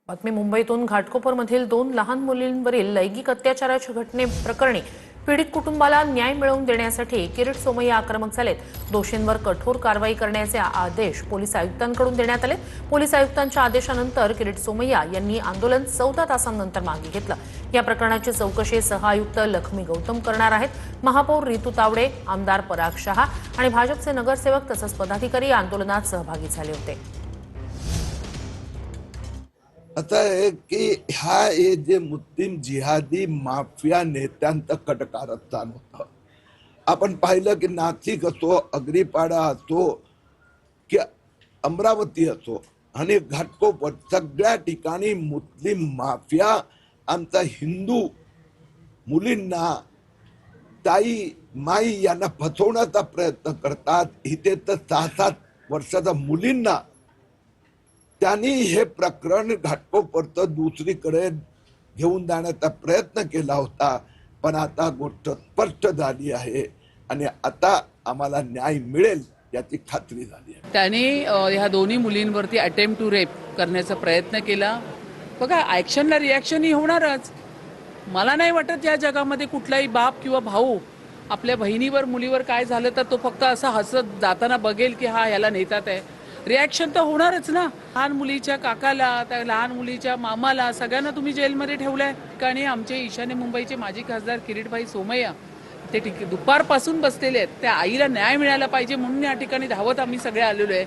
बातमी मुंबईतून घाटकोपरमधील 2 लहान मुलींवरील लैंगिक अत्याचाराच्या घटनेप्रकरणी पीडित कुटुंबाला न्याय मिळवून देण्यासाठी किरीट सोमय्या आक्रमक झालेत। दोषींवर कठोर कारवाई करण्याचे आदेश पोलीस आयुक्तांकडून देण्यात आले। पोलीस आयुक्तांच्या आदेशानंतर किरीट सोमय्या यांनी आंदोलन 14 तासांनंतर मागे घेतलं। या प्रकरणाची चौकशी सहआयुक्त लक्ष्मी गौतम करणार आहेत। महापौर रितू तावडे, आमदार पराग शहा आणि भाजपचे नगरसेवक तसंच पदाधिकारी आंदोलनात सहभागी झाले होते। आता आहे की हे जे मुस्लिम जिहादी माफिया नेत्यांचं कटकारस्थान होतं। आपण पाहिलं की नाशिक असो, अग्रीपाडा असो की अमरावती असो आणि घाटकोपर सगळ्या ठिकाणी मुस्लिम माफिया आमचा हिंदू मुलींना, ताई माई यांना फसवण्याचा प्रयत्न करतात। इथे तर 6-7 वर्षाच्या मुलींना त्यांनी हे प्रकरण घाटकोपरचं दुसरीकडे घेऊन जाण्याचा प्रयत्न केला होता, पण आता गोष्ट स्पष्ट झाली आहे आणि आता आम्हाला न्याय मिळेल याची खात्री झाली आहे। त्याने ह्या दोन्ही मुलींवरती अटेम्प्ट टू रेप करण्याचा प्रयत्न केला। बघा, ॲक्शनला रिॲक्शन ही होणारच। मला नाही वाटत या जगामध्ये कुठलाही बाप किंवा भाऊ आपल्या बहिणीवर मुलीवर काय झालं तर तो फक्त असा हसत जाताना बघेल की हा ह्याला नेतात आहे। रिॲक्शन तर होणारच ना। लहान मुलीच्या काकाला, त्या लहान मुलीच्या मामाला सगळ्यांना तुम्ही जेलमध्ये ठेवलंय। आणि आमचे ईशान्य मुंबईचे माजी खासदार किरीटभाई सोमय्या ते दुपारपासून बसलेले आहेत। त्या आईला न्याय मिळाला पाहिजे म्हणून या ठिकाणी धावत आम्ही सगळे आलेलो आहे।